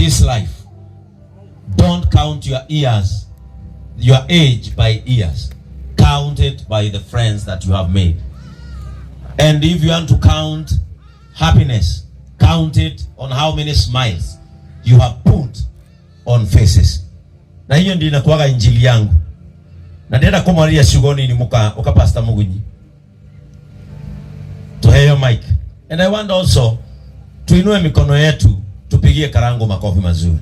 this life, don't count your years, your age by years. Count it by the friends that you have made. And if you want to count happiness, count it on how many smiles you have put on faces. Na hiyo ndio inakuwa injili yangu. Na nenda kumaria shugoni ni muka Pastor Mugunyi. To hear your mic. And I want also tuinue mikono yetu tupigie Karangu makofi mazuri.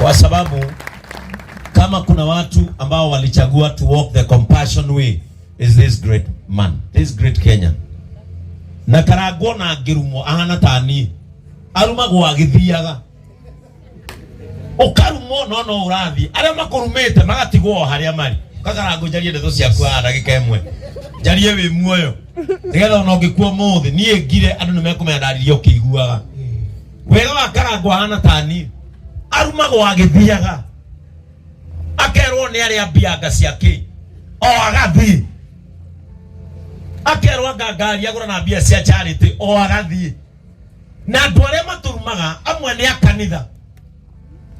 Kwa sababu kama kuna watu ambao walichagua to walk the compassion way is this great man, this great Kenyan. Na Karangu na girumo ahana tani aruma gwagithiaga okarumo no urathi aria makurumete magatigwo haria mari Karangu jarie ndeto ciaku ndagika imwe jarie wi muoyo nigetha ona ngikuo muthi nie ngire andu nimekumenya ndaririo kiiguaga wega wa Karangu ahana tani aruma gwagithiaga akerwo ni aria bianga ciake o agathi akerwo ngangari agura na bia cia charity o agathi na andu aria maturumaga amwe ni akanitha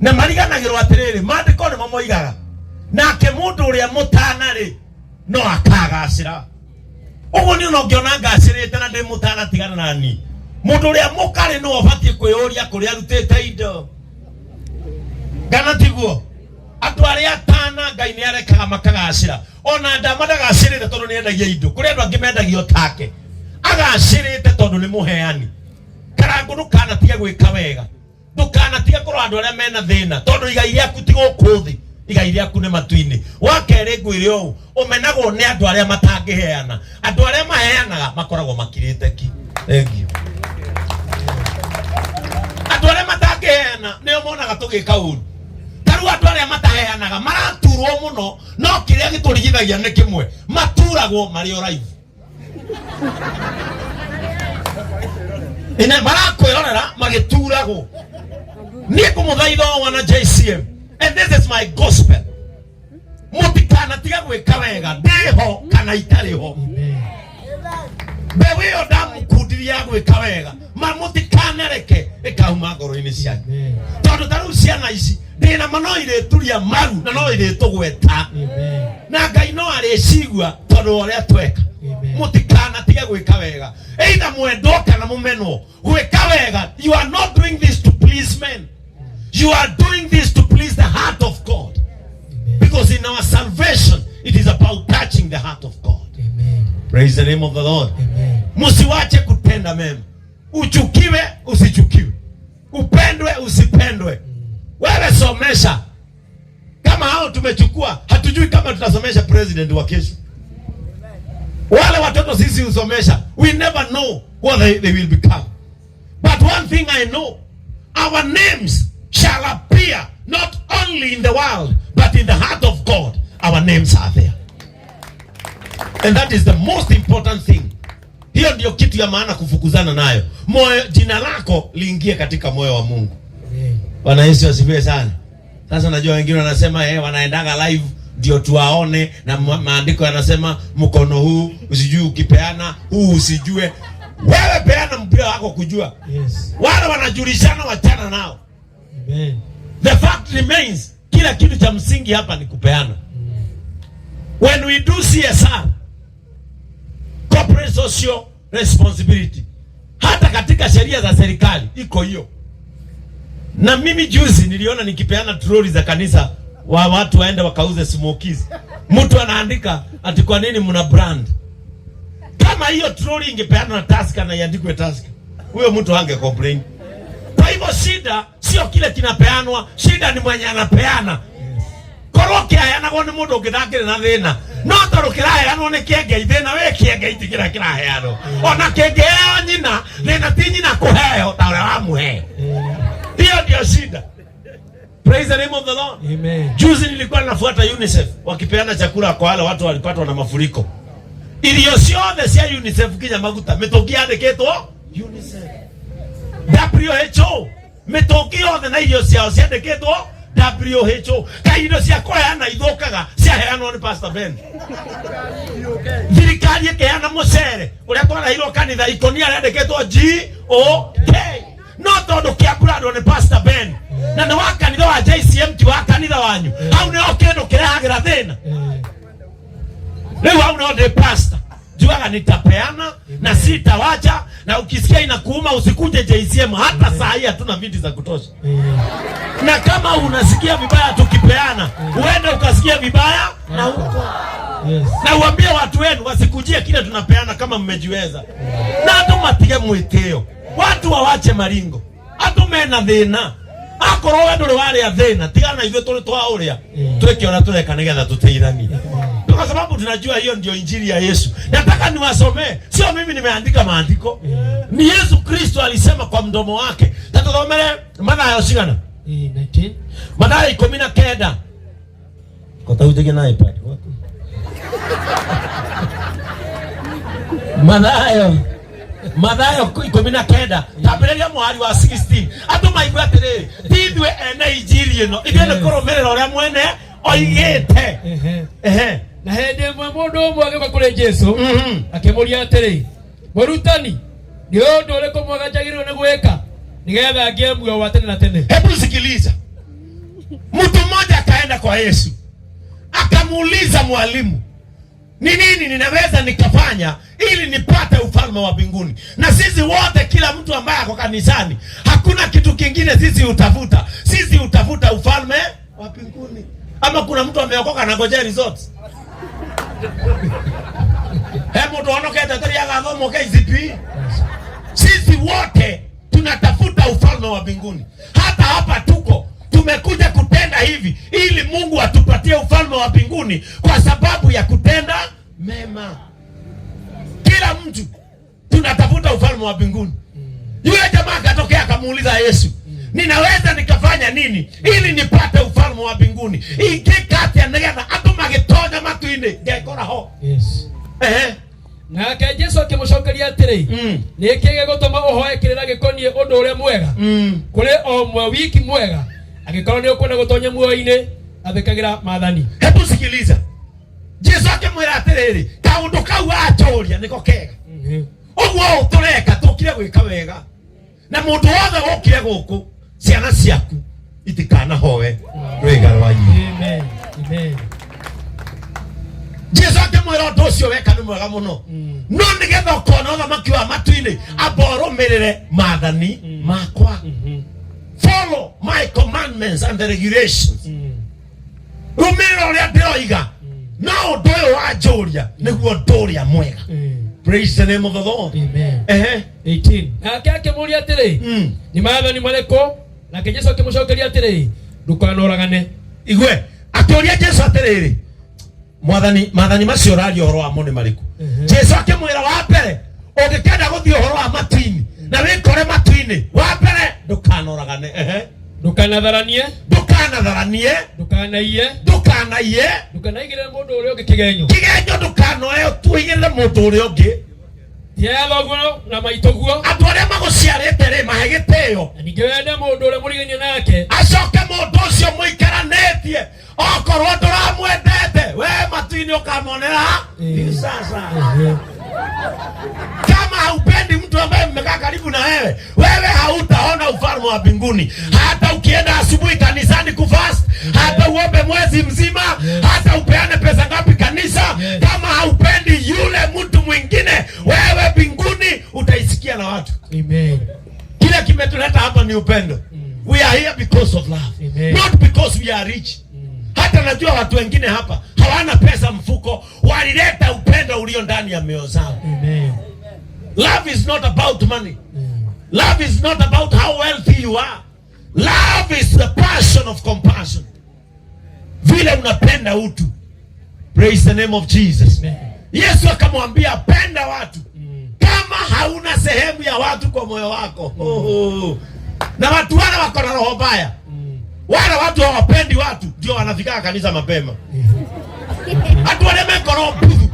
na mariganagirwo atiriri mandiko ni mamoigaga nake mundu uria mutana ri no akagacira ugu ni no ngiona ngacirite na ndi mutana tigana nani mundu uria mukari no obatie kwiyuria kuri arutite indo kana tiguo atu aria tana ngai ni arekaga makagacira ona ndamada gacirite tondu ni endagia indo kuri andu angi mendagio take agacirite tondu ni muheani Karangu ndukana tiga gwika wega ndukana tiga koro andu aria mena thina tondu igai riaku ti gukuthi igai riaku ni matuini wakere ngwire o umenagwo ni andu aria matangiheana andu aria maheanaga makoragwo makirite ki thank you andu aria matangiheana ni monaga tugika uru taru andu aria mataheanaga maraturwo muno no kiria giturigithagia ni kimwe maturagwo mari o live ina marakwirorera magituragwo ni kumuthaitha wana JCM and this is my gospel mutikana tiga gwika wega ndiho kana itariho bewe odamu kudiria gwika wega mutikana reke ikauma ngoro-ini ciake tondu taru ciana ici ndina mano ireturia maru na no iretugweta na ngai no aricigua tondu uria tweka mutikana tiga gwika wega either mwendo kana mumeno gwika wega you are not doing this to please men. You are doing this to please the heart of God. Amen. Because in our salvation, it is about touching the heart of God. Amen. Praise the name of the Lord. Amen. Musiwache kutenda mema. Uchukiwe, usichukiwe. Upendwe, usipendwe. Wewe somesha. Kama hao tumechukua, hatujui kama tutasomesha president wa kesho. Wale watoto sisi usomesha. We never know what they will become. But one thing I know, our names shall appear not only in the world but in the heart of God. Our names are there, and that is the most important thing. Hiyo ndio kitu ya maana kufukuzana nayo. Moyo, jina lako liingie katika moyo wa Mungu. Bwana Yesu asifiwe sana. Sasa najua wengine wanasema wanaendaga live ndio tuwaone, na maandiko yanasema mkono huu usijue ukipeana, huu usijue. Wewe peana mpira wako kujua. Yes. Wale wanajulishana wachana nao. Amen. The fact remains, kila kitu cha msingi hapa ni kupeana. When we do CSR, corporate social responsibility, hata katika sheria za serikali iko hiyo. Na mimi juzi niliona nikipeana troli za kanisa wa watu waende wakauze smokies. Mtu anaandika ati kwa nini mna brand? Kama hiyo troli ingepeana na Tusker na iandikwe Tusker, huyo mtu ange complain. Kwa hivyo shida sio kile kinapeanwa, shida ni mwenye anapeana. Koroke ayana ni mundu ngithakire na thina. No torokira ayana ni kienge thina we kienge itikira kiraheano. Ona kienge nyina thina ti nyina kuheo ta ule wa muhe. Hiyo ndio shida. Praise the name of the Lord. Amen. Juzi nilikuwa nafuata UNICEF wakipeana chakula kwa wale watu walipatwa na mafuriko. Irio ciothe cia UNICEF kinya maguta mitungi yandikitwo UNICEF. WHO mitungi yothe na irio ciao ciandikitwo WHO. Kaindo cia kuheana ithukaga ciaheanwo ni Pastor Ben. Thirikari ikiheana mucere uria twarahirwo kanitha ikonia yandikitwo GOK. no tondu kiamburado ni Pastor Ben na ni wakanitha wa JCM ti wakanitha wanyu au ni okendo kiragira thina leo au no the pastor juaga nitapeana na sitawacha, na ukisikia inakuuma usikuje JCM hata saa hii hatuna viti za kutosha. Na kama unasikia vibaya tukipeana, uende ukasikia vibaya na huko. Na uambie watu wenu wasikujie kile tunapeana kama mmejiweza. Na hata matige mwiteo. Watu wawache maringo. Hata mena thina. Akorwo we nduri wari athina tigana ithuĩ tũrĩ twa ũrĩa twĩke ũrĩa tũreka nĩgetha tũteithanie, kwa sababu tunajua hiyo ndio injili ya Yesu. Nataka niwasomee, sio mimi nimeandika maandiko, ni Yesu Kristo alisema kwa mdomo wake. Tatusomele Mathayo cigana 19 Mathayo 19 kota ujege na iPad Mathayo 19 tabeleria mwari wa 16 atu maigua atiriri thithwe ene injili ino ithiene kurumirira uria mwene oigite na hende mwe mundu umwe agĩũka kũrĩ Jesũ akĩmũria atĩrĩ, mũrutani nĩ ũndũ ũrĩkũ mwega njagĩrĩirwo nĩ gwĩka nĩgetha ngĩe muoyo wa tene na tene? Hebu sikiliza. Mtu mmoja akaenda kwa Yesu akamuuliza, mwalimu, ni nini ninaweza nikafanya ili nipate ufalme wa mbinguni? Na sisi wote, kila mtu ambaye ako kanisani, hakuna kitu kingine sisi utafuta. Sisi utafuta ufalme wa mbinguni. Ama kuna mtu ameokoka na ngojea resort? Hebu tuonoke tatari ya gagomo KCP. Sisi wote tunatafuta ufalme wa mbinguni. Hata hapa tuko tumekuja kutenda hivi ili Mungu atupatie ufalme wa mbinguni kwa sababu ya kutenda mema. Kila mtu tunatafuta ufalme wa mbinguni. Yule jamaa akatokea akamuuliza Yesu, ninaweza nikafanya nini ili nipate ufalme wa mbinguni? Ingikati anagetha atuma gitonya matu-ini ngekora ho. Yes. Nake Jesũ akĩmũcokeria atĩrĩ, nĩ kĩĩ gĩgũtũma ũhoe kĩrĩra gĩkoniĩ ũndũ ũrĩa mwega? Kũrĩ o mwe wiki mwega angĩkorwo nĩ ũkwenda gũtonya muoyo-inĩ athĩkagĩra maathani. Hebu sikiliza. Jesũ akĩmwĩra atĩrĩrĩ, kaũndũ kau achoria nĩko kega. Ũguo tũreka tũkire gwĩka wega. Na mũndũ wothe gũkire gũkũ, ciana ciaku itikanahoe rwĩga rwanyu. Amen. Amen. Jesũ akĩmwĩra ũndũ ũcio weka nĩ mwega mũno. No nĩgetha ũkona ũthamaki wa matu-inĩ amba ũrũmĩrĩre maathani makwa. Follow my commandments and the regulations. Rũmĩrĩra ũrĩa ndĩroiga. No ũndũ ũyũ wanjũria nĩguo ũndũ ũrĩa mwega. Praise the name of the Lord. Amen. 18. Nake akĩmũria atĩrĩ, nĩ maathani marĩkũ? Nake Jesũ akĩmũcokeria atĩrĩ, ndũkanoragane. Igwe akĩũria Jesũ atĩrĩrĩ, maathani macio ũraria ũhoro wamo nĩ marĩkũ? Jesũ akĩmwĩra, wa mbere ũngĩkenda gũthiĩ ũhoro wa matu-inĩ na wĩkore matu-inĩ, wa mbere ndũkanoragane. Ndũkanatharanie. Ndũkanaiye. Ndũkanaigĩrĩre mũndũ ũrĩa ũngĩ kĩgenyo. Kĩgenyo ndũkanoe ũtuigĩrĩre mũndũ ũrĩa ũngĩ. Tiaya thoguo na maitũguo. Andũ arĩa magũciarĩte rĩ, mahe gĩtĩo. Na ningĩ wende mũndũ ũrĩa mũrigainie nake. Acoke mũndũ ũcio mũikaranĩtie, okorwo ndũramwendete, we matu-inĩ ũkamonera sasa. Kama haupendi mtu ambaye mmekaa karibu na wewe hautaona ufalme wa mbinguni. Hata ukienda asubuhi kanisani kufast, hata uombe mwezi mzima, hata upeane pesa ngapi kanisa, kama haupendi yule mtu mwingine, wewe mbinguni utaisikia na watu. Amen. Kile kimetuleta hapa ni upendo. We are here because of love. Amen. Not because we are rich. Hata najua watu wengine hapa hawana pesa mfuko, walileta upendo ulio ndani ya mioyo zao. Amen. Love is not about money. Love is not about how wealthy you are. Love is the passion of compassion. Vile unapenda utu. Praise the name of Jesus. Amen. Yesu akamwambia, penda watu. Kama hauna sehemu ya watu kwa moyo wako. Na watu wale wako na roho mbaya. Wale watu hawapendi watu ndio wanafika kanisa mapema. Atu wale mekoro budu.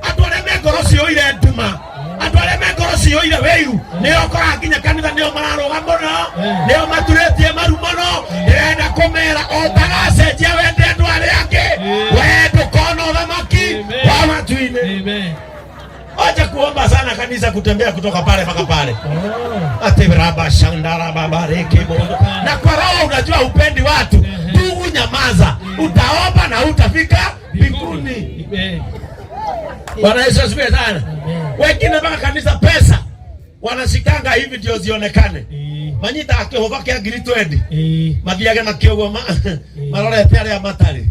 Atu wale mekoro sio ile nduma. Atu wale mekoro sio ile weyu. Nio kora kinya kanisa nio mararoga muno. Nio maturetie maru muno. Ndenda komera otagase je wende ndu ari yake. We ndukono thamaki wa matu-ini. Amen. Acha kuomba inasumbua sana kanisa kutembea kutoka pale mpaka pale. Ate raba shandara baba reke bondo. Na kwa roho unajua upendi watu. Ndugu nyamaza. Utaomba na utafika mbinguni. Bwana Yesu asifiwe sana. Wengine mpaka kanisa pesa wanashikanga hivi ndio zionekane. Manyita akihova kia girito edi. Mathiage na kiogo marore pale ya matari.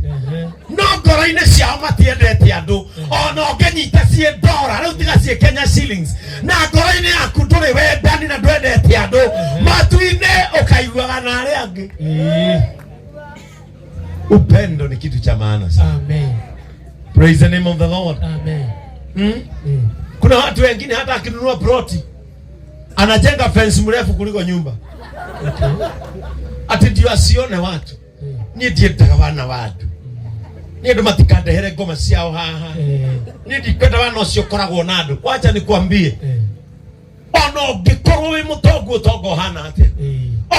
No ngoro-inĩ ciao matiendete andũ ona ũngĩnyita ciĩ ndora rĩu tiga ciĩ Kenya shillings na ngoro-inĩ yaku ndũrĩ wendani na ndwendete andũ matu-inĩ ũkaiguaga na arĩa angĩ. Upendo ni kitu cha maana sana. Amen. Praise the name of the Lord. Amen. Kuna watu wengine hata akinunua ploti anajenga fence mrefu kuliko nyumba. Ati ndio asione watu. Ni ndietaga wana watu. Ni ndo matikadehere ngoma ciao haha. Ni ndikwenda wana ucio koragwo na andu. Wacha nikwambie. Ona ungikorwo wi mutongu utongo hana ate.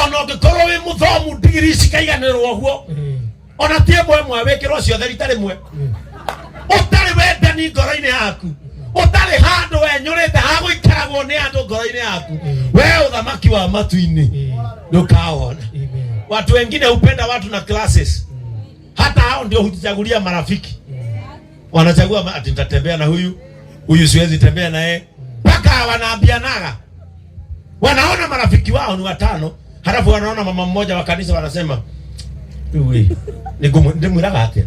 Ona ungikorwo wi muthomu digiri cikaiganirwo guo. Ona tie mwe wekirwo ciothe ritari mwe. Utari wendani ngoro-inĩ yaku. Utari handu wenyurite ha guikaragwo ni andu ngoro-inĩ yaku. We uthamaki wa matu-inĩ ndukaona. Watu wengine upenda watu na classes. Hata hao ndio hujichagulia marafiki. Wanachagua ati nitatembea na huyu siwezi tembea naye. Paka wanaambianaga. Wanaona marafiki wao ni watano, halafu wanaona mama mmoja wa kanisa wanasema, "Uwe, ndimwiraga atia.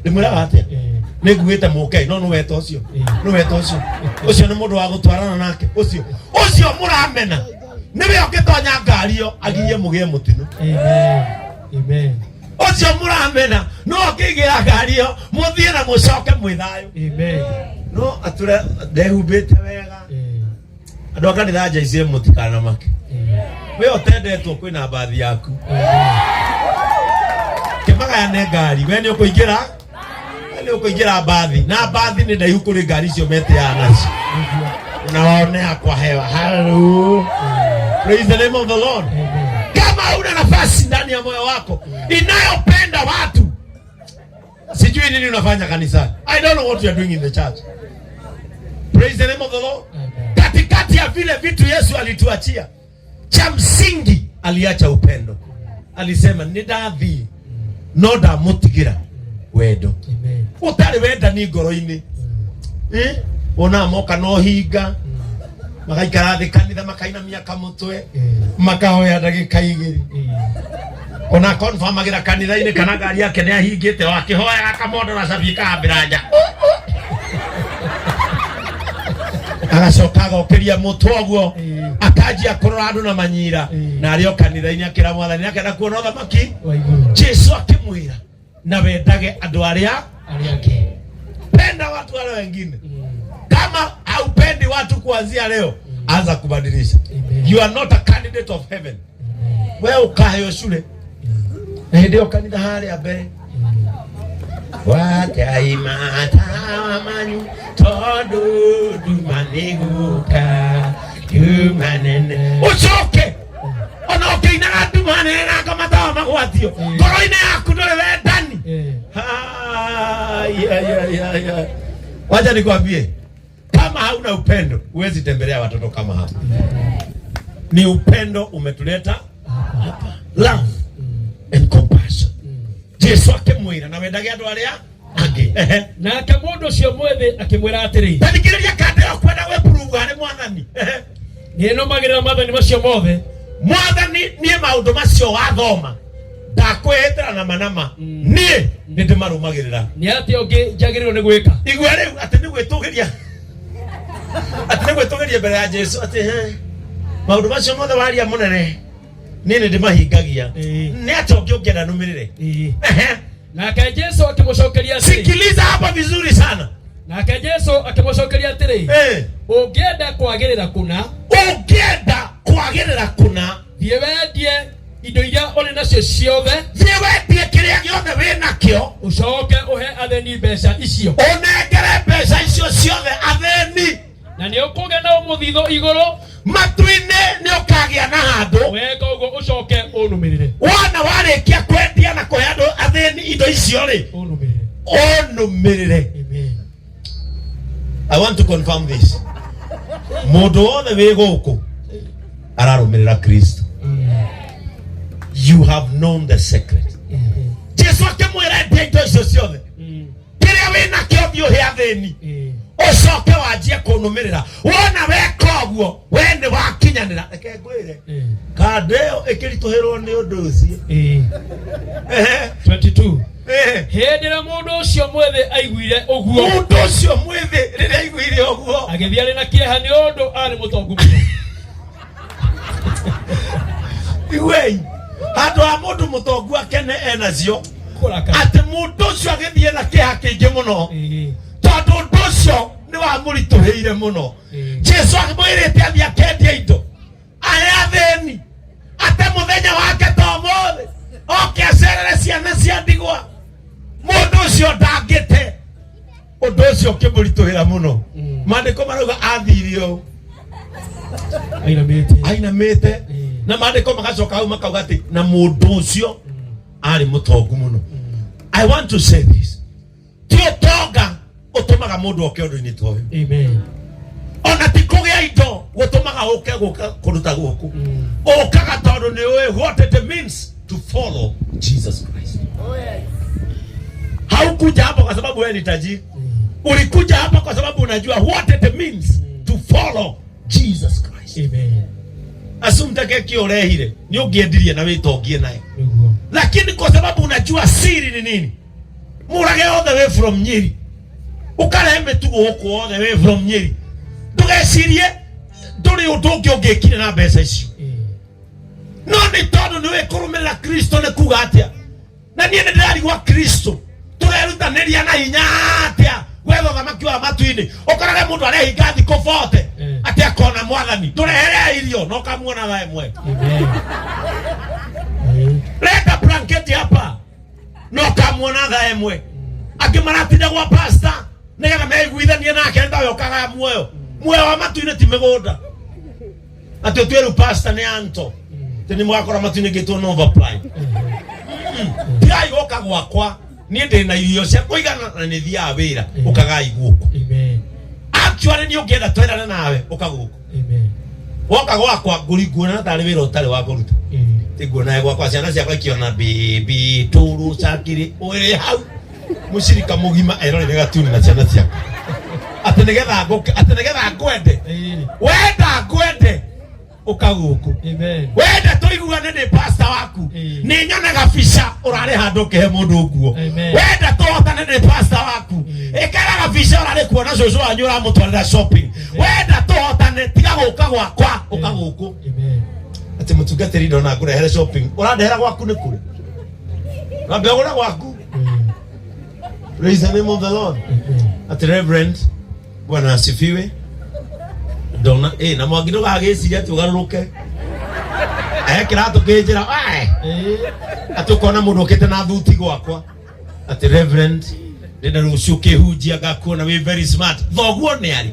Niguite muke, no weto ucio. No weto ucio. Ucio ni mundu wa gutwarana nake. Ucio muramena. Niwe okitonya ngario agiye mugie mutino." Amen. Amen. Ucio muramena no kigira ngario muthie na mucoke mwithayo. Amen. No atura ndehumbite wega. Andu akanitha njaicie mutikana make. We otendetwo kwina bathi yaku. Kemagaya ne ngari we ni ukuingira bathi na bathi ni ndaihu kuri ngari cio mete ya nacio. Unaonea kwa hewa. Hallelujah. Praise the name of the Lord. Kama una nafasi ndani ya moyo wako inayopenda watu, sijui nini unafanya kanisani. I don't know what you are doing in the church. Praise the name of the Lord. Katikati ya vile vitu Yesu alituachia, cha msingi aliacha upendo. Alisema nidathi no ndamutigira wendo. Utari wenda ni ngoro-ini. Ona moka no hinga. Magaikara thĩ kanitha makainamia kamũtwe makahoya ndagĩka 2. Ona confirmagira kanitha-inĩ kana ngari yake nĩ ahingĩte wakĩhoya akamondo na cabi kambĩra nja. Agacoka agokĩria mũtwe ũguo akanjia kũrora andũ na manyira na arĩ o kanitha-inĩ akĩra Mwathani akenda kuona ũthamaki. Jesu akĩmwĩra na wendage andũ arĩa angĩ. Penda watu wale wengine. Kama haupendi watu kuanzia leo, anza kubadilisha. You are not a candidate of heaven. Wewe ukahayo shule. Ndio kanitha hali abere. Wakaimata manyu todo dumaniguka dumanene. Uchoke. Onoke ina dumanene kama tawa magwatio. Ngoro-inĩ yaku ndũrĩ wendani. Ya. Wacha nikwambie. Kama hauna upendo, huwezi tembelea watoto kama hapa. Ni upendo umetuleta hapa. Love and compassion. Jesu akimwira na wendage andu aria angi. Na akamundu cio mwethe akimwira atiri. Tandikiriria kande ya kwenda we puruga ni Mwathani. Ni no magirira mathani macio mothe. Mwathani ni maundu macio wathoma. Ndakwetera na manama. Ni ndimarumagirira. Ni ati ongi njagiriro ni gwika. Igwe riu ati ni gwitugiria. Ati gwitugiria mbere ya Jesu ati maundu macio mothe waria munene nini ndimahingagia. Ni atoke ungena numirire. Nake Jesu akimucokeria atiri. Sikiliza hapa vizuri sana. Nake Jesu akimucokeria atiri. Ungienda kwagirira kuna. Ungienda kwagirira kuna. Thie wendie indo iria uri nacio ciothe. Thie wendie kiria giothe wina kio. Ucoke uhe atheni mbeca icio. Unengere mbeca icio ciothe atheni. Na ni ukuge na umuthitho iguru. Matu-inĩ nĩ ũkagĩa na handũ. Weka ũguo ucoke unumirire. Wona warĩkia kwendia na kũhe andũ athĩni indo icio rĩ, unumirire. Amen. I want to confirm this. Mundu wothe wi guku ararumirira Kristo. You have known the secret. Jesu akimwira ndeto icio ciothe kiria wina kio thio hia thini ucoke wanjie kunumirira. Wona weka uguo we ni wakinyanira. Reke ngwire kandeo ikirituhirwo ni undu ucio. 22 Hindira mundu ucio mwethe aiguire uguo. Mundu ucio mwethe riria aiguire uguo agithia ri na kieha ni undu ari mutongu muno. Iwei handu ha mundu mutongu akene enacio ati mundu ucio agithie na kieha kingi muno tondu undu ucio ni wa murituhire muno. Jesu akimwirite athie akendia indo aya thini ate muthenya wake to mothe oke acerere ciana cia ndigwa. Mundu ucio ndangite undu ucio kimurituhira muno. Mandiko marauga athirio ainamite na mandiko magacoka hau makauga ati na mundu ucio ari mutongu muno. I want to say this. Tio tonga utumaga mundu oke undu-ini toyo. Amen. Ona ti kugia indo gutumaga uke guka kuruta guku. Okaga tondu ni we what it means to follow Jesus Christ. Oh yes. Haukuja hapa kwa sababu wewe ni tajiri. Ulikuja hapa kwa sababu unajua what it means to follow Jesus Christ. Amen. Asumtake kiorehire ni ungiendirie na witongie naye. Lakini kwa sababu unajua siri ni nini, murage all the way from Nyeri ukarembe tu guku all the way from Nyeri ndugecirie nduri undu ungi ungikire na mbeca icio. No ni tondu ni wikurumirira Kristo ni kuga atia na nie ni ndirarigwa Kristo turerutaniria na hinya atia wetho thamaki wa matu-ini ukorage mundu arehinga thiko 40 ati akona mwathani turehere irio no kamuona thaa imwe. Leta blanketi hapa no kamuona thaa imwe akimaratinda gwa pastor nigetha meiguithanie nake nda yokaga muoyo wa matu-ini ti migunda ati tweru pastor ni anto teni mwakora matu-ini gitu no overply. Tirai goka gwakwa ni ndina irio cia kuigana na ni thia wira ukagai guku. Amen. Actually ni ungienda twerana nawe ukaguku. Amen. Woka gwakwa nguriguona na tari wira utari wa kuruta. Tiguona gwakwa ciana ciakwa ikiona bibi turu sakiri uri hau mushirika mugima erore gatuni na ciana ciakwa atenegetha ngwende wenda ngwende ukaguku. Amen. Wenda tuiguane ni pastor waku ni nyone gabisha urare handu ke mundu nguo. Wenda tuhotane ni pastor waku ikara gabisha urare kuona coco wanyu uramutwarira shopping. Wenda tuhotane tiga guka gwakwa ukaguku. Amen. Ati mutungatiri ndona ngurehere shopping urandehera gwaku ni kuri rambe ugura gwaku. Praise the name of the Lord. Ati Reverend Bwana asifiwe. Dona na mwagindo gagiciria ati ugaruruke kiratu kinjira atukona mundu ukite na thuti gwakwa ati Reverend ndenda rucio kihunjia gakuona we very smart thoguo ni ari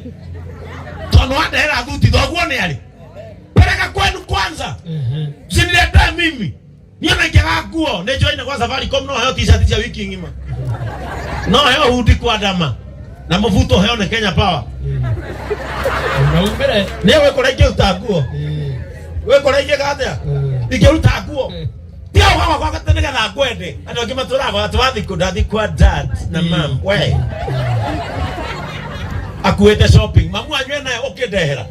tono andera thuti thoguo ni ari pereka kwenu kwanza sinileta mimi niona ingiaga nguo ne join kwa Safaricom no heo t-shirt cia wiki ngima no heo hudi kwa dama na mavuto heo ne Kenya Power. Unaumere newe koraje utaguo we koraje gathia ike utaguo tia hawa kwa katenega na gwende ando akimatura kwa twathi kudathi kwa dad na mam we akuete shopping mamu anywe naye ukindehera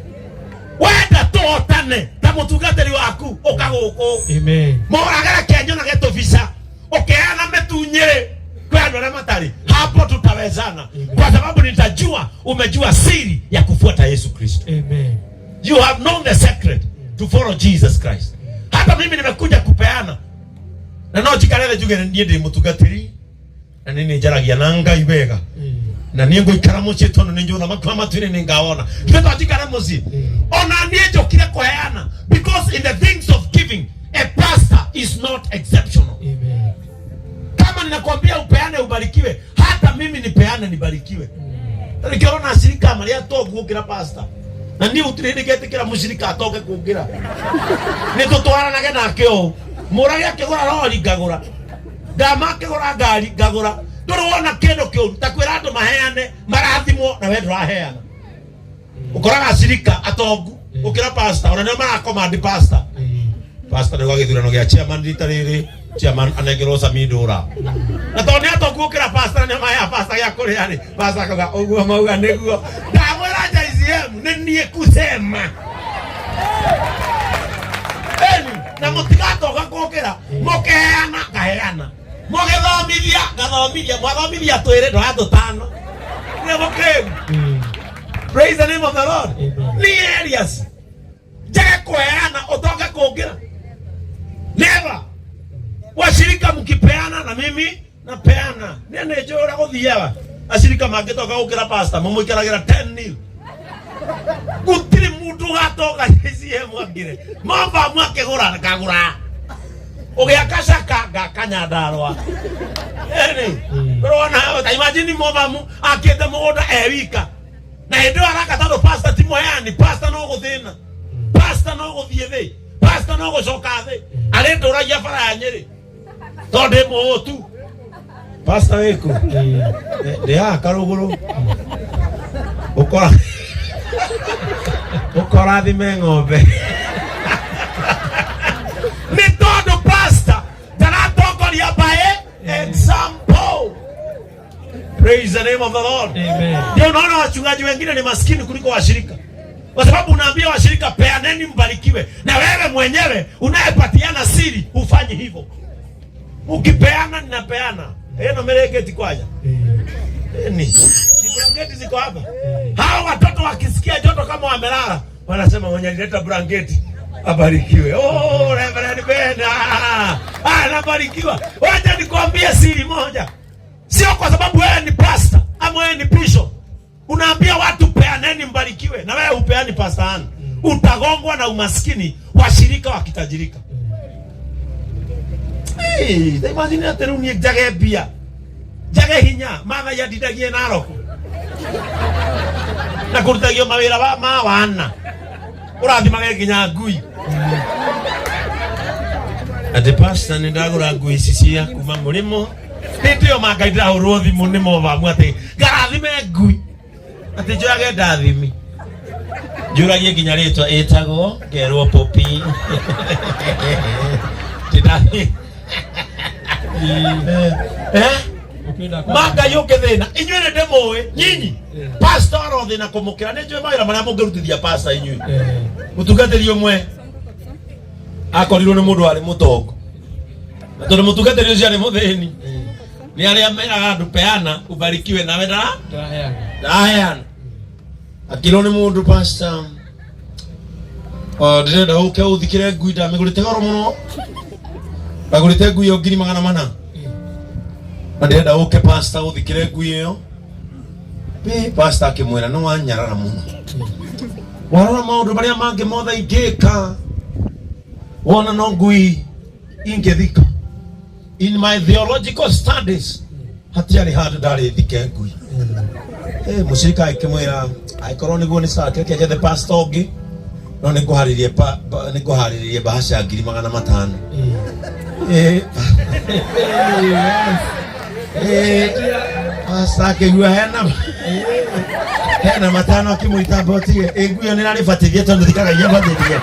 wenda tuhotane ta mutungatiri waku ukaguku. Amen. Moragara Kenya na geto visa ukeana metunyere kwa ndo matari hapo tutawezana. Kwa sababu nitajua umejua siri ya kufuata Yesu Kristo. Amen. You have known the secret to follow Jesus Christ. Hata mimi nimekuja kupeana na no chikarele juge ndiye mutungatiri na nini jaragia nanga ibega na niengo ikaramuche tono ninjona makama tuni ningaona kwetu atikaramuzi ona niejo kile kuheana because in the things of giving a pastor is not exceptional. Amen. Kama ninakwambia upeane ubarikiwe, hata mimi nipeane nibarikiwe. Nikiona shirika Maria togu kila pastor na ndi utiririgete kila mushirika atoke kugira nitutwara nage nakyo murage akigura rori ngagura ndama akigura ngari ngagura ndurwona kendo kyo takwira andu maheane marathimo na we nduraheana Ukoraga ashirika atongu ukira pastor ona ndio marakoma ndi pastor. Pastor ndio githurano gia chairman ritariri chairman anengerosa midura. Na tondu atongu ukira pastor ndio maya pastor ya kuri yani pastor akaga uguo mauga niguo. Ndamwira JCM ni nie kusema. Na mutigato gakokera mokeana kaheana mogethomithia gathomithia mwathomithia twire ndo atutano ni mokeu. Praise the name of the Lord. Ni areas jaga kuheana utoke kuongira never. Washirika mkipeana na mimi napeana nene jora guthiaga ashirika mangitoka gukira pastor mumwikiragira 10 nil gutiri mundu gatoka JCM mwangire mamba mwakegura kagura ugiakashaka gakanyandarwa rona ta imagine mobamu akete mugoda ewika na endo araka tado pastor timo yani pastor no guthina pastor no guthiethe pastor no gucoka thi arendo ragia bara ya Nyeri tonde mutu pastor weko ya karuguru ukora thime ng'ombe ni todo pastor tanatokoria by example. Praise the name of the Lord. Amen. Ndio unaona wachungaji wengine ni maskini kuliko washirika, kwa sababu unaambia washirika peaneni mbarikiwe, na wewe mwenyewe unayepatiana siri ufanye hivyo. Ukipeana ninapeana eno mereketi kwaja ni si blanketi ziko hapa. Hao watoto wakisikia joto kama wamelala wanasema mwenye alileta blanketi abarikiwe. Oh, Reverend Ben anabarikiwa. Wacha nikwambie siri moja, sio kwa sababu wewe ni pastor ama wewe ni bishop unaambia watu peaneni mbarikiwe na wewe upeani pastor ana, utagongwa na umaskini washirika wakitajirika. Imagine ateruni jage bia jage hinya maga ya didagie naroko na kurutagio mawira wa mawana urathimage ginya ngui ate pastor ni ndagura ngui ciciya kuma murimo ndio magaidira urothi munimo bamu ate garathime ngui ate joage ndathimi juragie ginya ritwa etagwo gerwo popi tidathi manga yoke thina inyuĩ ndemoe nyinyi pastor rothina kumukira ni njwe mawira maria mungirutithia pastor inyuĩ mutungatĩri umwe akorirwo ni mundu ari mutongo na tondu mutungatĩri ucio ari muthĩni ni aria meraga andu peana ubarikiwe nawe ndaheana akirwo ni mundu pastor ndirenda uke uthikire ngui ndamigurite goro muno bagurite ngui yo 400 na ndirenda uke pastor uthikire ngui iyo pastor akimwira no wanyarara muno warora maundu maria mangi mothe ingika wona no ngui ingethika. In my theological studies hatiari hard ndari thike ngui mushirika akimwira aikorwo niguo ni sake keje the pastor ongi no nikuharirie bahasha 500 asake gua hena matano akimuita botie nguyo ni nani fatithie tondu thikaga iya fatithie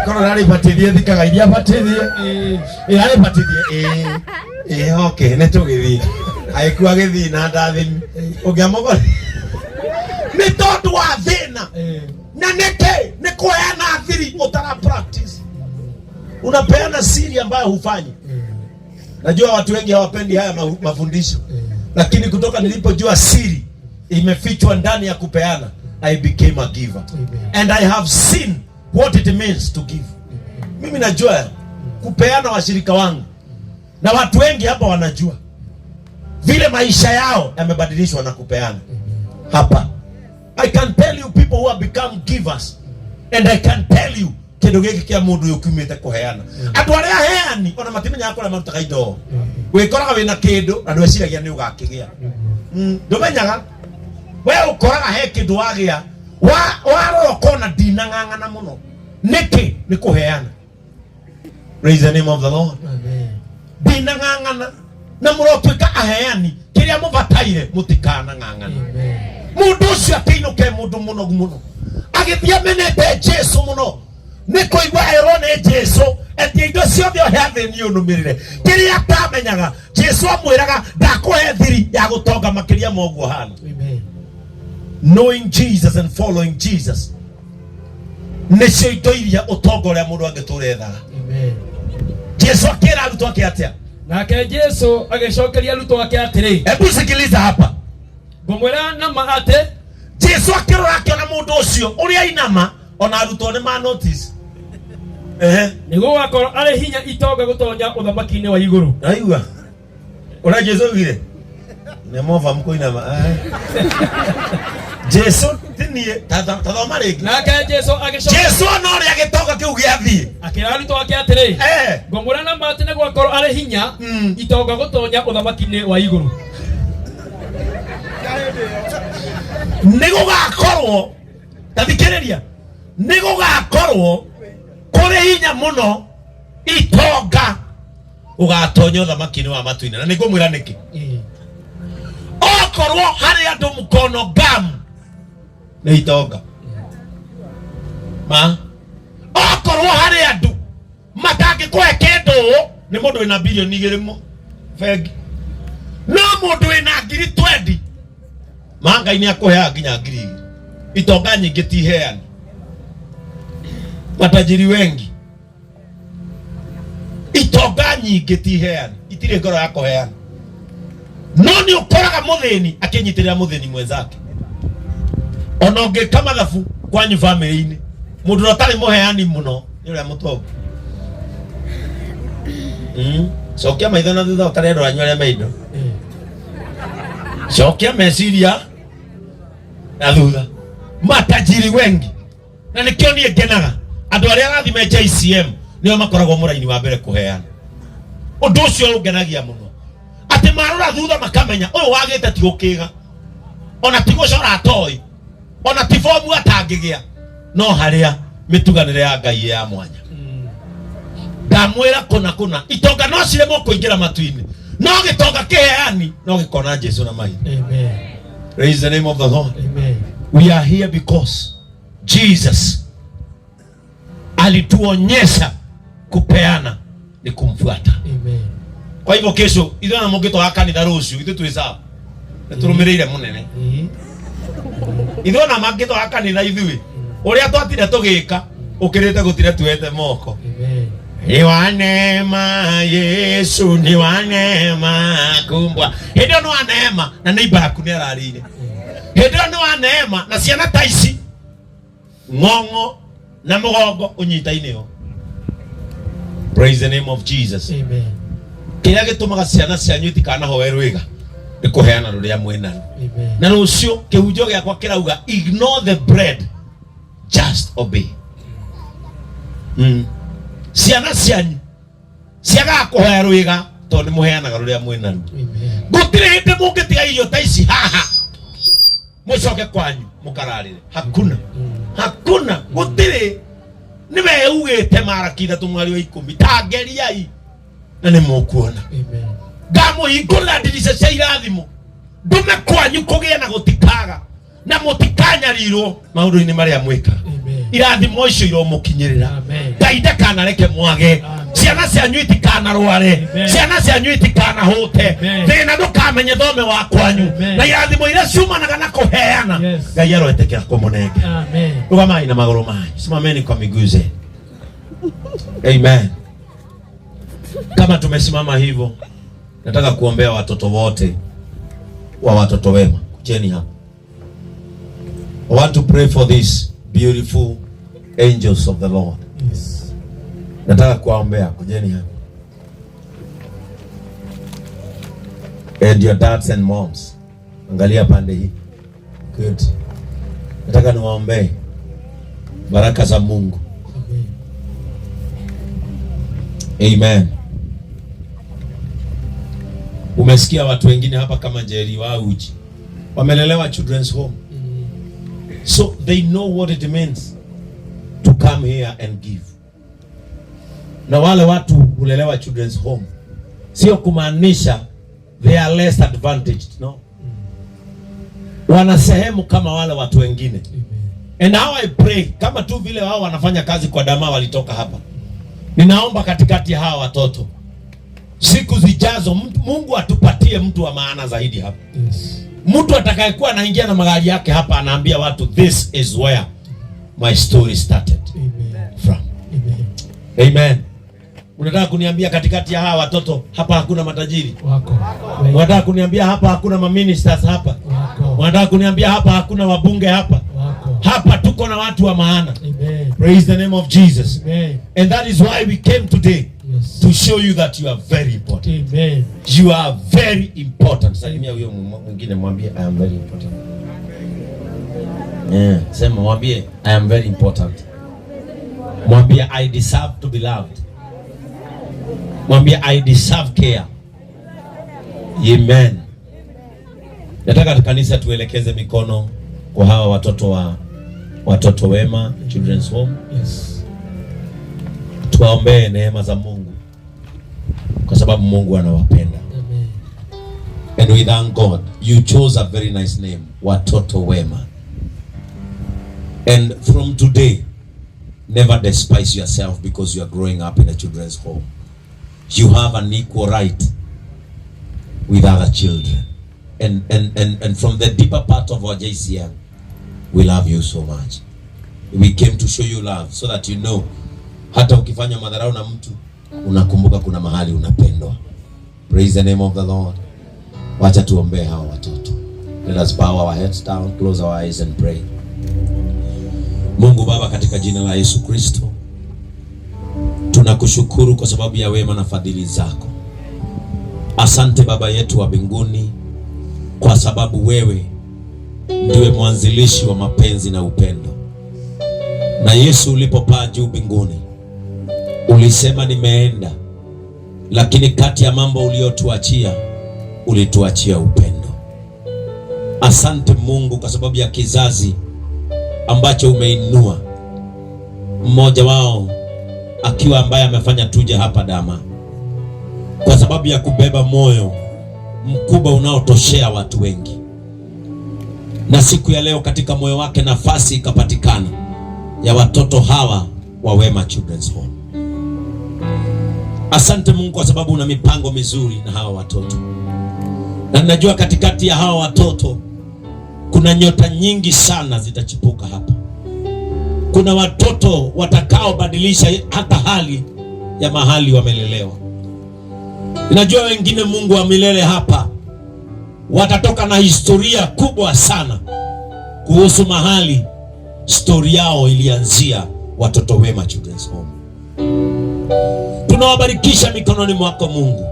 kono nani fatithie thikaga iya fatithie ari fatithie okay netugithi aikua githi na ndathimi ungiamogora ni tondu wa thina na neke ni kuheana thiri utara practice unapeana siri ambayo hufanyi. Najua watu wengi hawapendi haya mafundisho, lakini kutoka nilipojua siri imefichwa ndani ya kupeana, I became a giver. And I have seen what it means to give. Mimi najua kupeana washirika wangu, na watu wengi hapa wanajua vile maisha yao yamebadilishwa na kupeana hapa. I can tell you people who have become givers, and I can tell you kindu giki kia mundu yukumite kuheana. Andu aria heani ona matimenya akora marutaga indo gwikoraga wina kindu na ndweciragia ni ugakigia ndumenyaga we ukoraga he kindu wagia warora kona dinang'ang'ana muno niki ni kuheana. Praise the name of the Lord. Amen. Dinang'ang'ana na murotuika aheani kiria mubataire mutikana ng'ang'ana. Mundu ucio akiinuke mundu munogu muno agithia menete Jesu muno niko igwairo ne Jesu eti indo ciothe ohethe ni unumirire kiria atamenyaga Jesu amwiraga ndakuhe thiri ya gutonga makiria moguo hana. Knowing Jesus and following Jesus nicio indo iria utonga uria mundu angiturethaga. Jesu akira arutwo ake atia, nake Jesu agicokeria arutwo ake atiri, hebu sikiliza hapa, ngumwira nama ate Jesu akirora akiona mundu ucio uria inama ona arutwo ni ma notice nigo gakoro ari hinya itonga gutonya uthamaki-ini wa iguru. Aigua ora Jesu gire ne mova mko inama Jesu tinie tathoma rigi nake Jesu agicokeria Jesu no ria gitonga kiu giathie akira arutwo ake atiri ngumwira nama ate nigo gakoro ari hinya itonga gutonya uthamaki-ini wa iguru. Nigo gakorwo tathikiriria nigo gakorwo kuri hinya muno itonga ugatonya uthamaki-ini wa matu-ini na nigo mwira niki okorwo hari andu mukono gamu ni itonga ma okorwo hari andu matangikuhe kindu ni mundu wina bilioni 2 fegi no mundu wina ngiri 20 manga ini akuhea nginya ngiri itonga nyingi ti heani. Matajiri wengi itonga nyingi ti heani itire ngoro ya kuheana no ni ukoraga muthini akinyitirira muthini mwenzake ona ungika mathabu kwanyu family-ini mundu rotari muheani muno ni uria mutonga. Cokia maitho na thutha utarendo anywere maindo cokia meciria na thutha. Matajiri wengi na nikio nie ngenaga andu aria arathime JCM nio makoragwo muraini wa mbere kuheana. Undu ucio ungenagia muno ati marora thutha makamenya uyu wagite ti ukiga ona ti gucora atoi ona ti fomu atangigia no haria mituganire ya Ngai ya mwanya. Ndamwira kuna itonga no ciremo kuingira matu-ini no gitonga kiheani no gikona Jesu na mai. Amen. Praise the name of the Lord. Amen. We are here because Jesus alituonyesha kupeana ni kumfuata. Amen. Kwa hivyo kesho ithana mungito wa kanitha rucio ithu twi sawa turumirire munene ithana mangito wa kanitha ithui uria twatire tugika ukirite gutire tuete moko. Ni wa neema Yesu ni wa neema kumbwa hindo no wa neema na neighbor yaku ni ararire hindo no wa neema na ciana ta ici ngongo na mugongo unyita-ini yo. Praise the name of Jesus. Amen. Kila gitumaga ciana cianyu itikana howe rwiga ni kuheana ruria mwinanu. Na rucio kihujo giakwa kirauga ignore the bread, just obey. Ciana cianyu ciaga kuhoya rwiga to ni muheanaga ruria mwinanu. Gutire hindi mungitiga irio ta ici haha mucoke kwanyu mukararire hakuna gutire ni weugite marakitha tumwari wa 10 tangeriai na ni mukuona. Ngamuhingurira ndirisha cia irathimo ndume kwanyu kugie na gutikaga na mutikanyarirwo maundu-ini maria mwika. Irathimo icio iromukinyirira Ngai ndakanareke mwage. Ciana cianyu itikanarware ciana cianyu itikanahute thina ndukamenye thome wa kwanyu na irathimo iria ciumanaga na kuheana Ngai aroetekera kumunenge. Rugamai na maguru manyu, simameni kwa miguu zenu. Amen. Kama tumesimama hivyo, nataka kuombea watoto wote wa watoto wema. Kujeni hapa. I want to pray for these beautiful angels of the Lord. Yes. Nataka kuombea. Kujeni hapa. And your dads and moms. Angalia pande hii. Good. Nataka niwaombee baraka za Mungu. Amen. Umesikia watu wengine hapa kama Jerry wa Uji wamelelewa children's home, so they know what it means to come here and give. Na wale watu hulelewa children's home sio kumaanisha they are less advantaged, no. Wana sehemu kama wale watu wengine. And now I pray, kama tu vile wao wanafanya kazi kwa Dama walitoka hapa, ninaomba katikati ya hawa watoto siku zijazo Mungu atupatie mtu wa maana zaidi hapa. Yes. Mtu atakayekuwa anaingia na magari yake hapa anaambia watu, this is where my story started. Amen. From. Amen. Amen. Unataka kuniambia katikati ya hawa watoto hapa hakuna matajiri? Wako. Unataka kuniambia hapa hakuna maministers hapa? Wako. Unataka kuniambia hapa hakuna wabunge hapa? Wako. Hapa tuko na watu wa maana. Amen. Praise the name of Jesus. Amen. And that is why we came today. Yes. To show you that you are very important. Amen. You are very important. Salimia huyo mwingine mwambie I am very important. Yeah, sema mwambie I am very important. Mwambie I deserve to be loved. Mwambie I deserve care. Amen. Nataka kanisa tuelekeze mikono kwa hawa watoto wema Children's Home. Yes. Tuwaombee neema za Mungu kwa sababu Mungu anawapenda. Amen. And we thank God you chose a very nice name, Watoto Wema. And from today never despise yourself because you are growing up in a children's home. You have an equal right with other children. And from the deeper part of our JCM, we love you so much. We came to show you love so that you know, hata ukifanya madharau na mtu, unakumbuka kuna mahali unapendwa. Praise the name of the Lord. Wacha tuombee hawa watoto. Let us bow our heads down, close our eyes and pray. Mungu Baba, katika jina la Yesu Kristo, tunakushukuru kwa sababu ya wema na fadhili zako. Asante Baba yetu wa mbinguni, kwa sababu wewe ndiwe mwanzilishi wa mapenzi na upendo. Na Yesu ulipopaa juu mbinguni, ulisema nimeenda, lakini kati ya mambo uliotuachia, ulituachia upendo. Asante Mungu kwa sababu ya kizazi ambacho umeinua, mmoja wao akiwa ambaye amefanya tuje hapa Dama, kwa sababu ya kubeba moyo mkubwa unaotoshea watu wengi. Na siku ya leo katika moyo wake nafasi ikapatikana ya watoto hawa wa Wema Children's Home. Asante Mungu kwa sababu una mipango mizuri na hawa watoto. Na ninajua katikati ya hawa watoto kuna nyota nyingi sana zitachipuka hapa. Kuna watoto watakao badilisha hata hali ya mahali wamelelewa. Ninajua wengine Mungu wa milele hapa watatoka na historia kubwa sana kuhusu mahali story yao ilianzia. Watoto Wema Children's Home, tunawabarikisha mikononi mwako Mungu,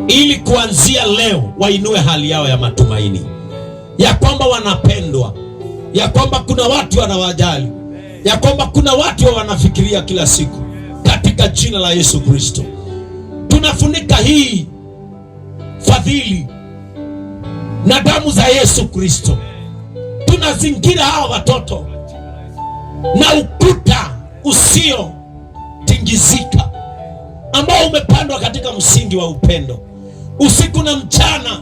ili kuanzia leo wainue hali yao ya matumaini, ya kwamba wanapendwa, ya kwamba kuna watu wanawajali, ya kwamba kuna watu wanafikiria kila siku. Katika jina la Yesu Kristo tunafunika hii fadhili na damu za Yesu Kristo. Tunazingira hawa watoto na ukuta usio tingizika ambao umepandwa katika msingi wa upendo. Usiku na mchana,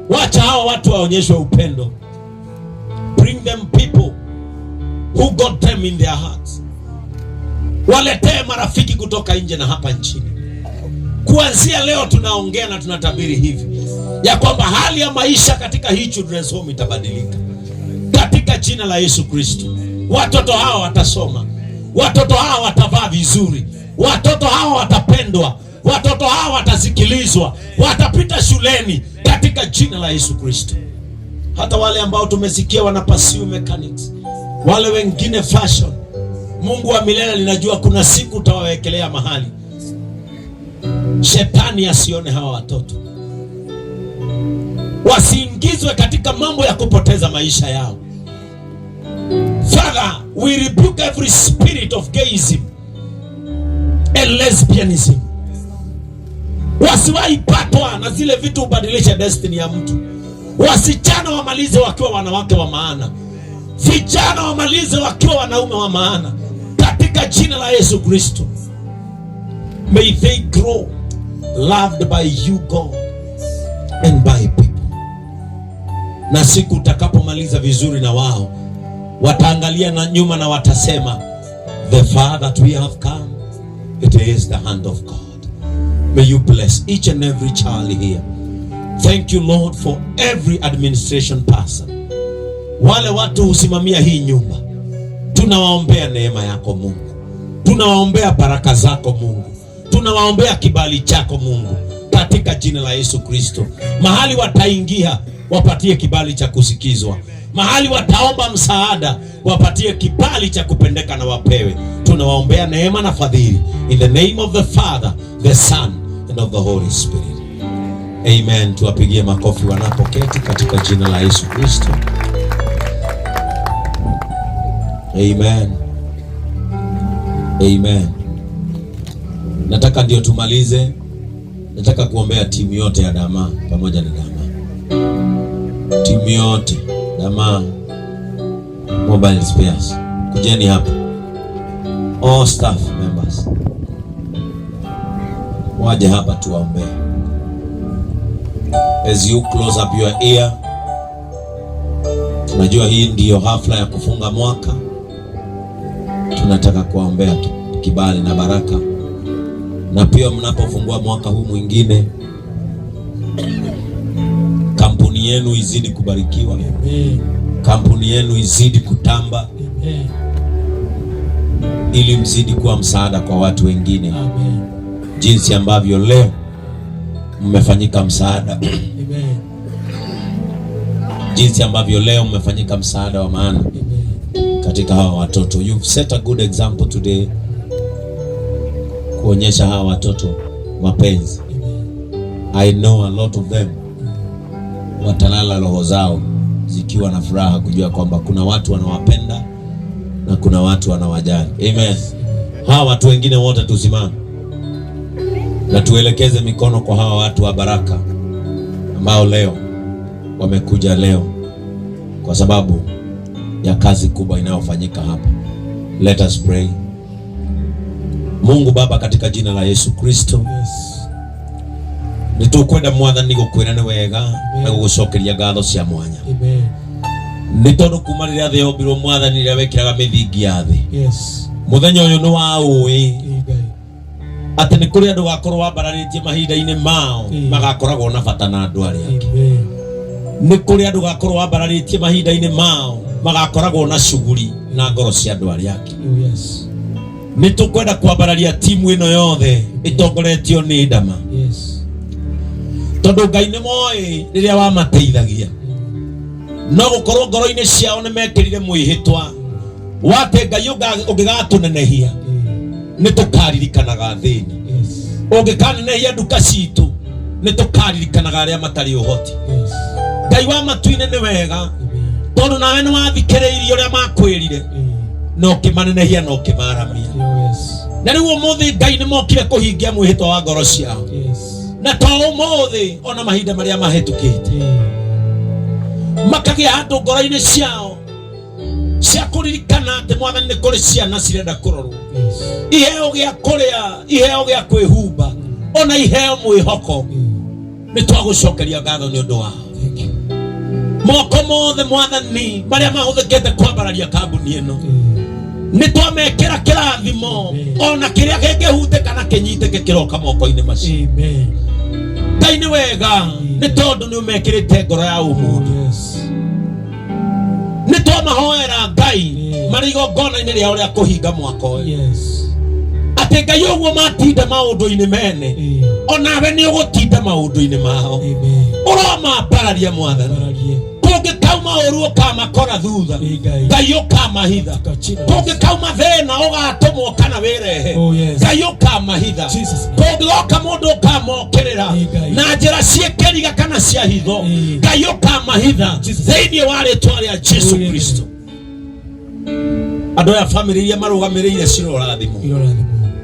wacha hawa watu waonyeshwe upendo. Bring them people who got them in their hearts. Waletee marafiki kutoka nje na hapa nchini. Kuanzia leo tunaongea na tunatabiri hivi, ya kwamba hali ya maisha katika hii Children's Home itabadilika. Katika jina la Yesu Kristo, watoto hawa watasoma, watoto hawa watavaa vizuri, watoto hawa watapendwa, watoto hawa watasikilizwa, watapita shuleni katika jina la Yesu Kristo. Hata wale ambao tumesikia wana pursue mechanics, wale wengine fashion, Mungu wa milele linajua kuna siku utawawekelea mahali shetani asione hawa watoto, wasiingizwe katika mambo ya kupoteza maisha yao. Father, we rebuke every spirit of gayism and lesbianism. Wasiwahi patwa na zile vitu ubadilisha destiny ya mtu. Wasichana wamalize wakiwa wanawake wa maana, vijana wamalize wakiwa wanaume wa maana, katika jina la Yesu Kristo. May they grow loved by you, God. and by people. Na siku utakapomaliza vizuri na wao, wataangalia na nyuma na watasema, the far that we have come, it is the hand of God. May you bless each and every child here. Thank you Lord for every administration person. Wale watu husimamia hii nyumba, tunawaombea neema yako Mungu, tunawaombea baraka zako Mungu, tunawaombea kibali chako Mungu, katika jina la Yesu Kristo. Mahali wataingia, wapatie kibali cha kusikizwa. Mahali wataomba msaada, wapatie kibali cha kupendeka na wapewe. Tunawaombea neema na fadhili, in the name of the Father, the Son and of the Holy Spirit. Amen. Tuwapigie makofi wanapoketi katika jina la Yesu Kristo. Amen. Amen. Nataka ndio tumalize. Nataka kuombea timu yote ya Dama pamoja na Dama. Timu yote Dama Mobile Spares, kujeni hapa. All staff members waje hapa tuwaombee. As you close up your ear, tunajua hii ndiyo hafla ya kufunga mwaka. Tunataka kuombea kibali na baraka, na pia mnapofungua mwaka huu mwingine, kampuni yenu izidi kubarikiwa. Amen. Kampuni yenu izidi kutamba. Amen. Ili mzidi kuwa msaada kwa watu wengine. Amen. Jinsi ambavyo leo mmefanyika msaada. Amen. Jinsi ambavyo leo mmefanyika msaada wa maana. Amen. Katika hawa watoto. You've set a good example today, kuonyesha hawa watoto mapenzi. Amen. I know a lot of them watalala roho zao zikiwa na furaha kujua kwamba kuna watu wanawapenda na kuna watu wanawajali. Amen. Hawa watu wengine wote tusimame na tuelekeze mikono kwa hawa watu wa baraka ambao leo wamekuja leo kwa sababu ya kazi kubwa inayofanyika hapa. Let us pray. Mungu Baba, katika jina la Yesu Kristo, nitukwenda mwathani gukwira ni wega na gugucokeria ngatho cia mwanya. Amen. Nitondu kuma riria thĩ yombirwo mwathani riria wekiraga mithingi ya thĩ. Yes. Muthenya uyu ni wa uwi ati ni kuri andu gakorwo wambararitie mahinda-ini mao magakoragwo na bata na andu aria angi. Ni kuri andu gakorwo wambararitie mahinda-ini mao magakoragwo na shughuli na ngoro cia andu aria angi. Yes. Nitukwenda kwambararia timu ino yothe itongoretio ni Dama. Yes. Tondu Ngai ni moi riria wamateithagia, no gukorwo ngoro-ini ciao ni mekirire mwihitwa wate Ngai ungigatunenehia ni tukaririkanaga thini. Ungikanenehia nduka citu ni tukaririkanaga aria matari uhoti. Ngai wa matu-ini ni wega tondu nawe ni wathikiriirie uria makwirire no kimanenehia no kimaramia. Na riu umuthi Ngai ni mokire kuhingia mwihitwa wa ngoro ciao. Na to umuthi ona mahinda maria mahetukite makagia handu ngoro-ini ciao cia kuririkana ati mwathani ni kuri ciana cirenda kurorwo. Iheo gia kuria, iheo gia kwihumba, ona iheo mwihoko. Ni twagucokeria ngatho ni undu wao. Moko mothe mwathani maria mahuthikite kwambararia kambuni ino ni twamekira kirathimo, ona kiria kingihutika na kinyitike kiroka moko-ini macio. Amen. Ngai ni wega ni tondu ni umekirite ngoro ya umundu. Ni twamahoera Ngai marigo ngona-ini riao ria kuhinga mwaka uyu. Ati Ngai uguo matinda maundu-ini mene, onawe ni ugutinda maundu-ini mao. Uramambararia mwathani. Kungikauma uru ukamakora thutha, Ngai ukamahitha. Kungikauma thina ugatumwo kana wirehe, Ngai ukamahitha. Kungioka mundu ukamokirira na njira ciikiriga kana cia hitho, Ngai ukamahitha thiini wa ritwa ria Jesu Kristo. Andu ya family iria marugamiririre ciro rathimo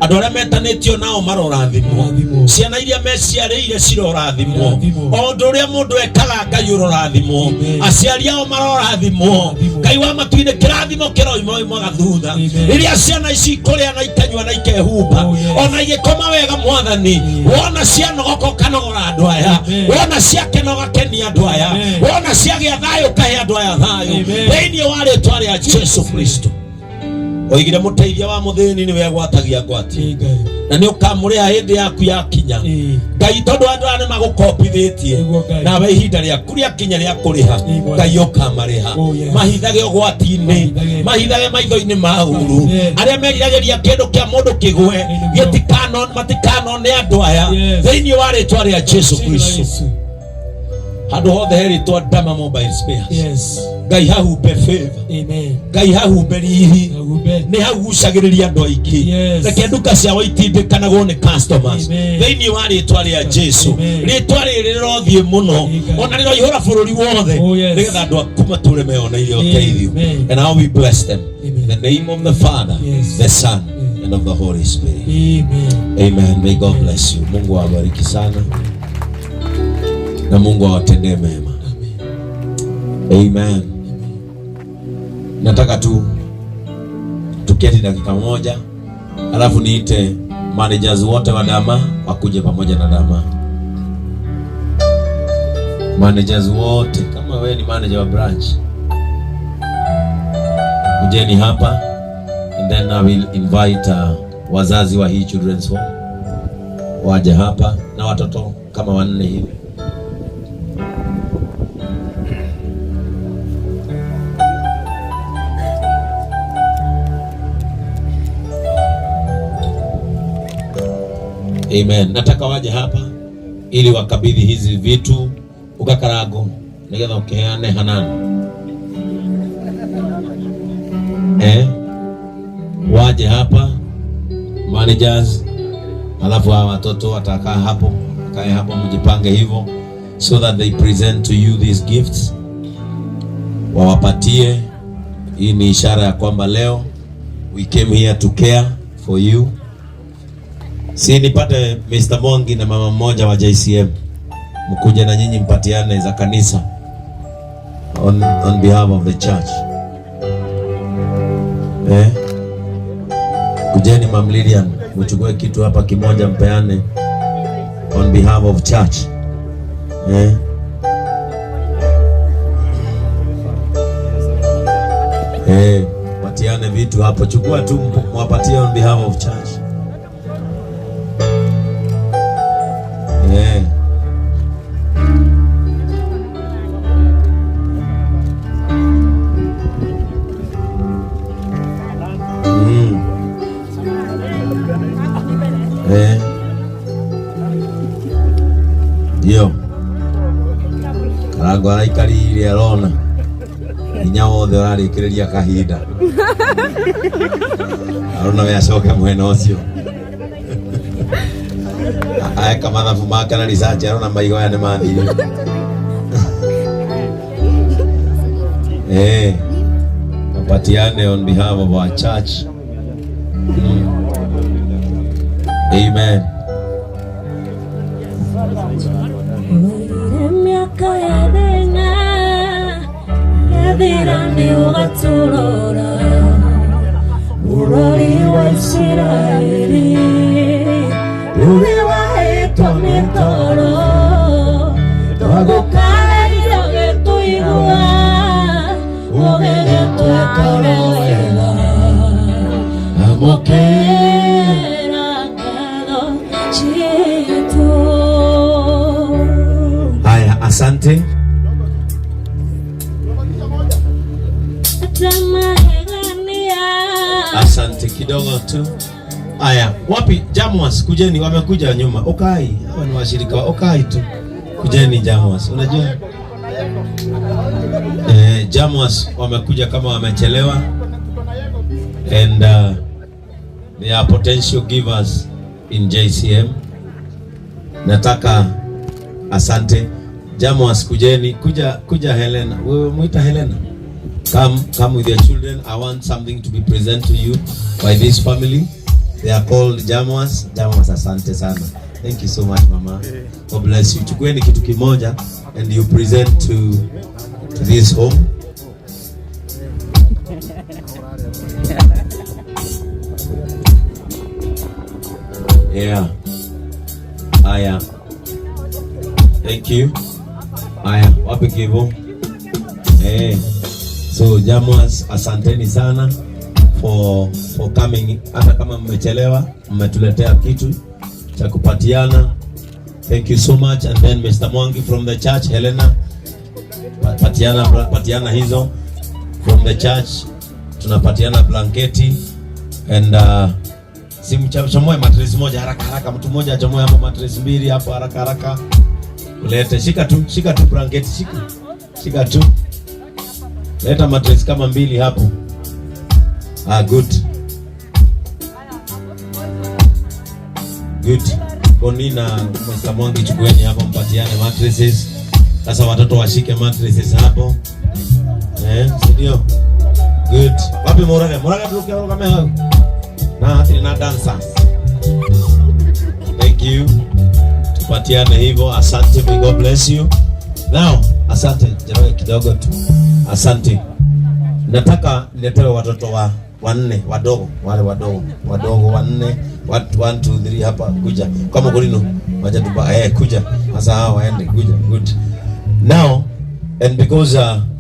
Andũ arĩa metanĩtio nao marorathimwo. Ciana iria meciarĩire cirorathimwo. O ũndũ ũrĩa mũndũ ekaga Ngai ũrorathimwo. Aciari ao marorathimwo. Ngai wa matu-inĩ kĩrathimo kĩroima thutha. Rĩrĩa ciana ici ikũrĩa na ikanyua na ikehumba, ona igĩkoma wega Mwathani, wona cianogoka ũkanogora andũ aya, wona ciakena ũgakenia andũ aya, wona ciagĩa thayũ ũkahe andũ aya thayũ. Thĩinĩ wa rĩĩtwa rĩa Jesũ Kristo. Oigire mũteithia wa mũthĩni nĩwe agwatagia ngwati, na nĩ ũkamũrĩha hĩndĩ yaku yakinya. Ngai tondũ andũ aya nĩmagũkombithĩtie, nawe ihinda rĩaku rĩakinya rĩa kũrĩha, Ngai ũkamarĩha. Mahithage ũgwati-inĩ, mahithage maitho-inĩ ma ũru. Arĩa meriragĩria kĩndũ kĩa mũndũ kĩgwe matikanone andũ aya, thĩinĩ wa rĩĩtwa rĩa Jesũ Kristo. Handũ hothe he rĩĩtwa Dama Mobile Spares, Ngai hahumbe favor, Ngai hahumbe rihi, nĩ hagucagĩrĩria andũ aingĩ. Reke nduka ciao itindĩkanagwo nĩ customers, thĩinĩ wa rĩĩtwa rĩa Jesũ. Rĩĩtwa rĩrĩ rĩrothiĩ mũno, ona rĩroihũra bũrũri wothe, nĩgetha andũ aku matũũre meyoneire ũteithio. And now we bless them in the name of the Father, the Son, and of the Holy Spirit. Amen. May God bless you. Mungu awabariki sana na Mungu awatendee mema. Amen. Nataka tu tuketi dakika moja, alafu niite managers wote wa Dama wakuje pamoja na Dama. Managers wote, kama wewe ni manager wa branch, kujeni hapa, and then I will invite wazazi wa hii children's home waje hapa na watoto kama 4 hivi. Amen. Nataka waje hapa ili wakabidhi hizi vitu ukakarago nigetha ukiheane Hanani. Waje hapa managers, alafu hawa watoto watakaa hapo, kae hapo, mjipange hivyo so that they present to you these gifts. Wawapatie. Hii ni ishara ya kwamba leo we came here to care for you. Si nipate Mr. Mongi na mama mmoja wa JCM, mkuje na nyinyi mpatiane za kanisa on behalf of the church. Kujeni Mam Lilian, mchukue kitu hapa kimoja mpeane on behalf of church. Patiane vitu hapo, chukua tu mwapatie on behalf of church. Yo karangu araikarire arona inya wothe ũrarĩkĩrĩria kahinda arona we acoke mwena ũcio aeka mathabu make na research arona maigo aya nĩ mathire. Apatiane on behalf of our church. Amen. Haya, asante. Asante kidogo tu. Haya, wapi Jamuas? Kujeni, wamekuja nyuma. Okai, hawa ni washirika wa Okai tu. Kujeni Jamuas. Unajua? Jamuas wamekuja kama wamechelewa. And they are potential givers in JCM. Nataka asante. Jamuas kujeni, kuja Helena. Wewe muita Helena. Come with your children. I want something to be present to you by this family. They are called Jamas. Jamas, asante sana. Thank you so much, mama. God bless you. Chukueni kitu kimoja and you present to this home. Yeah. Aya. Thank you. Aya, wapi kivu? So Jamas, asanteni sana for coming. Hata kama mmechelewa, mmetuletea kitu cha kupatiana. Thank you so much. And then Mr. Mwangi from the church, Helena, patiana hizo from the church. Tunapatiana blanketi and simchamoe mattress moja haraka, mtu mmoja achamoe hapo mattress mbili hapo haraka. Ulete, shika tu blanketi, shika tu. Leta mattress kama mbili hapo. Good. Boni na Mr. Mwangi, chukueni hapo mpatiane mattresses. Sasa watoto washike mattresses hapo. Ndio. Good. Wapi Muraya turukia kama hao. Na dancers. Thank you. Tupatiane hivyo. Asante, may God bless you. Now, asante, jarawe kidogo tu. Asante. Nataka niletewe watoto wanne wadogo, wale wadogo wanne, 1 2 3 hapa, kuja kama kulino wacha tupa kuja sasa, hao waende, kuja. Good. Now, and because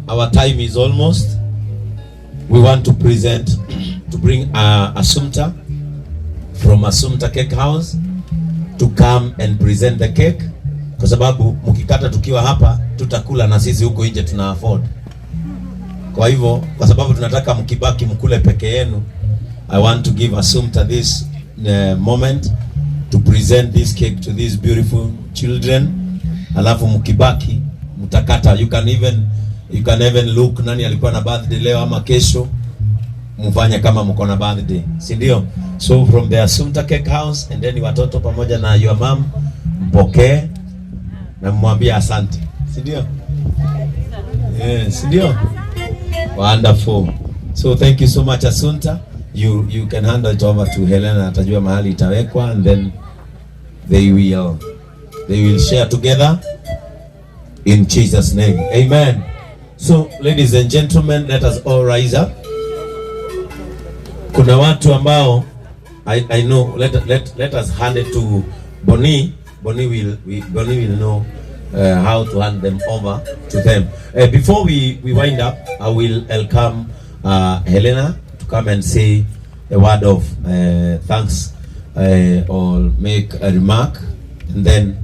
our time is almost, we want to bring Assumpta from Assumpta Cake House to come and present the cake, kwa sababu mkikata tukiwa hapa tutakula na sisi huko nje tuna afford. Kwa hivyo, kwa sababu tunataka mkibaki mkule peke yenu, I want to give Assumpta this moment to present this cake to these beautiful children. Alafu mkibaki mtakata, you can even look nani alikuwa na birthday leo ama kesho, mfanye kama mko na birthday, si ndio? So from the Assumpta Cake House, and then watoto pamoja na your mom mpokee na mwambie asante, si ndio? Si ndio? Wonderful. So thank you so much Assumpta. You can hand it over to Helena, atajua mahali itawekwa, and then they will share together in Jesus name. Amen. So ladies and gentlemen, let us all rise up. Kuna watu ambao I know, let us hand it to Boni. Boni will know how to hand them over to them. Before we wind up, I will welcome Helena to come and say a word of thanks or make a remark, and then